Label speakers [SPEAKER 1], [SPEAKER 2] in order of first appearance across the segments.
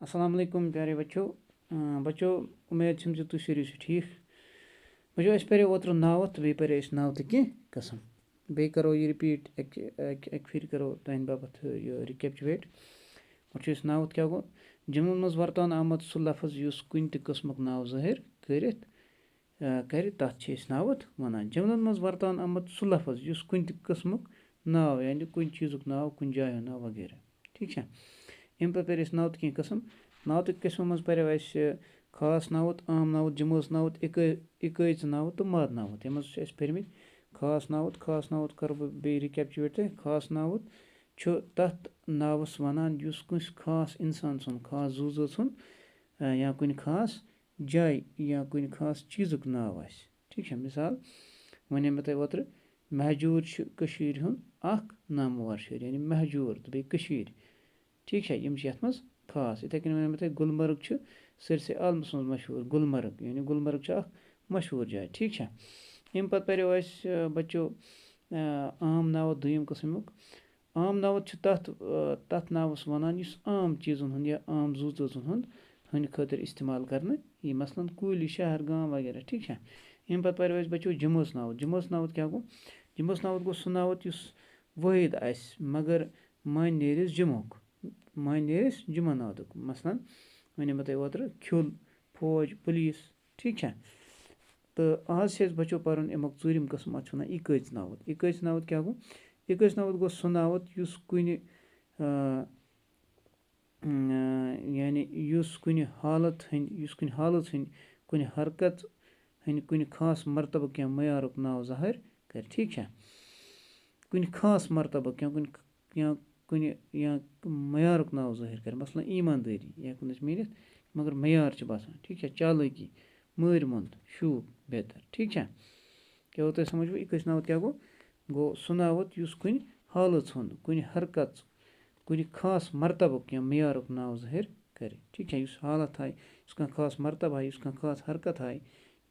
[SPEAKER 1] अस्सलाम वालेकुम प्यारे बच्चों उम्मीद छम जे तुम सारी ठीक बच्चों अस पे ओतर नावत बे पे नावत की कसम बे करो ये रिपीट एक फिर करो तहद बाबत ये रिकेपचुएट और नावत क्या गो जुमलन मज वर्तान आमद सह लफज युस कुन त किस्मुक नाव ज़ाहिर कर तथ नावत वनान जुमलन मज वर्तान आमद सह लफज युस कुन त किस्मुक नाव यानी कुन चीज़ुक नाव कुन जाय नाव वगैरह ठीक है अम पे नावत की कस्म नावत किस्मों मज पे खास नावत आम नावत जमोस नावत इकैच नावत तो माद नावत यम पे खास नावत कर बे रिकेपचुएट खास नावत तथ नावस वनान युस कुछ खास इंसान सुन खास जू सुन या कुन खास जाय या कुन खास चीज़ुक नाव आस ठीक है मिसाल वन मे तह ओतर महजूर नामवर शहर यानी महजूर तो बे ठीक है यम मज खास इथे कन वन मे गुलमर्ग सरसे आलमस मज मशहूर गुलमर्ग यानी गुलमर्ग मशहूर जाए ठीक है अम पे बच्चों आम नावत दुयम किस्मुक आम नावत तथ नावस वनान युस आम चीज़न हुंद या आम जून हंद खतर इस्तेमाल करने ये मसलन कुल शहर गाँव वगैरह ठीक है अम पे बच्चों जमोस नावत क्या गो जमोस नावत गो सह नावत युस वाहिद आस मगर मन नेरिस जुमा नावत मसलन वन मे तह ओतर खिल फौज पुलिस ठीक है तो आज बच्चों पर्न अमुक चूरिम किस्म अत वन इकैच नावत क्या गो इकैच नावत गो सह नावत युस कुन यानी युस कुन हालत हंद कुन हरकत हंद कुन खास मरतबक या मयारुक नाव ज़ाहिर कर ठीक है कुन खास मरतबक या मयारुक नाव ज़ाहिर कर मसलन ईमानदारी या मीनित मगर मयार बसान ठीक है चालाकी मर मुंद शूब बेहतर ठीक है क्या होता है समझ में इकैच नावत क्या गो सह नावत युस कुन हालत हंद कुन हरकत कुन खास मरतबक या मयारुक नाव ज़ाहिर कर ठीक है युस हालत आए युस खास मरतब आए युस खास हरकत आए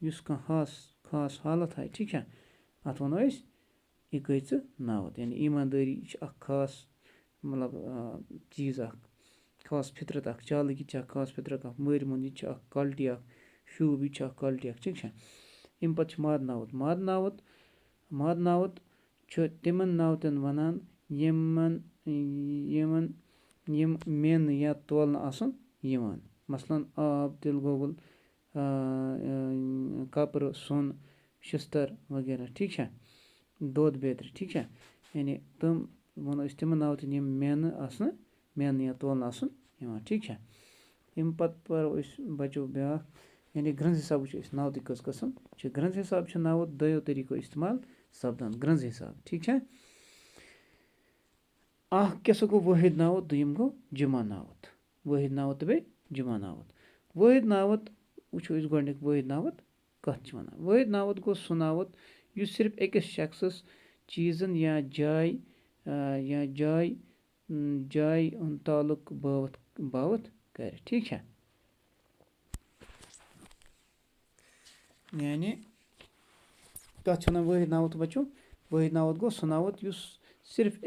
[SPEAKER 1] युस खास हालत आए ठीक है अत वनो इकैच नावत यानी ईमानदारी खास मतलब चीज़ खास फितरत चालाकी खास फितरत मर मुंद यह क्वालिटी शूब यह क्वालिटी ठीक है अम पे माद नावत तिमन नावतन वनान यम मेन या तोलन आसन यिवान मसलन आब तिल गोगुल कपर सुन शिस्तर वगैरह ठीक है दोध बेत्र ठीक है यानी तम वनो तिमन नावतन यम मेन या तोलन आसन यिवान ठीक है अम पे बच्चों ब्या यानी ग्रंज हिसाब नावत कस किस्म ग्रंज हिसाब नावत दो तरीको इस्तेमाल सपदान ग्रंज हिसाब ठीक है क्या गो वाहिद नावत दुयम गो जुमा नावत वाहिद नावत बे जुमा नावत वाहिद नावत वो गोडनिक वाहिद नावत कत वनान वाहिद नावत गो सह नावत युस सिर्फ अकिस शख्सस चीज़न या जाय हंद ताल्लुक बावत कर ठीक है यानी कत वाहिद नावत बच्चों वाहिद नावत गो सह नावत युस सिर्फ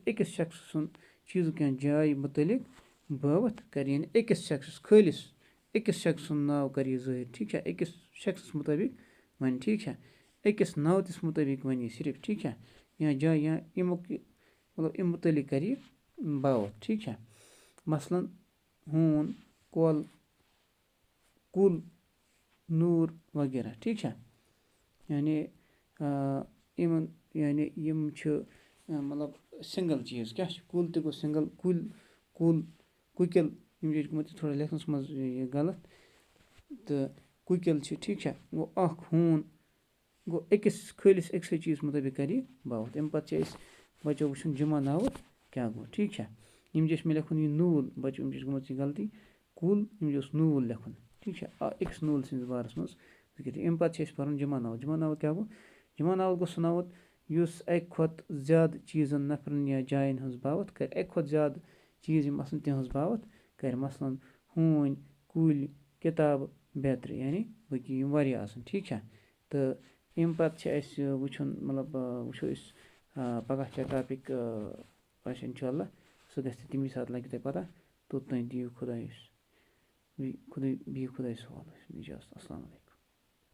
[SPEAKER 1] अकिस शख्स सुन चीज़ुक या जाय मुतलिक बावत कर यानी अकिस शख्स खालिस अकिस शख्स नाव कर यह ज़ाहिर ठीक है अकिस शख्स मुताबिक वन ठीक है अकिस नावतिस मुताबिक वन सिर्फ ठीक है या जाय या अमुक मतलब अम मुतलिक कर बावत ठीक है मसलन हून कल कुल नूर वगैरह ठीक है यानी यानी यम मतलब सिंगल चीज़ क्या कुल तो गो सिंगल कुकिल थोड़ा लेखनस मज गलत तो कुकिल ठीक है गो हून गो खालिस अक्से चीज़ मुताबिक कर बावत अम पे बच्चों वो जुमा नावत क्या गो ठीक है यम मे लेखुन यह नूल बच्चों गमत गलती कुल नूल लेखुन ठीक है अकिस नूल सिंस बारस मज अम पे पर्न जुमा नावत क्या गो जुमा नावत गो सह नावत युस एक खोत ज़्यादा चीज़न नफरन या जायन हंस बावत कर एक खोत ज़्यादा चीज़ यम आसन तिहंस बावत कर मसलन हून कुल किताब बेत्र यानी बकी यम वारिया आसन ठीक है तो अम पे वुचुन मतलब वुचो पगह क्या टॉपिक इंशाल्लाह सह गि तमी सात लगे तुम पता توٚتانۍ دِیِو خۄدایَس بِہِو خۄدایَس حوالہٕ نِجات. اَسلامُ علیکُم.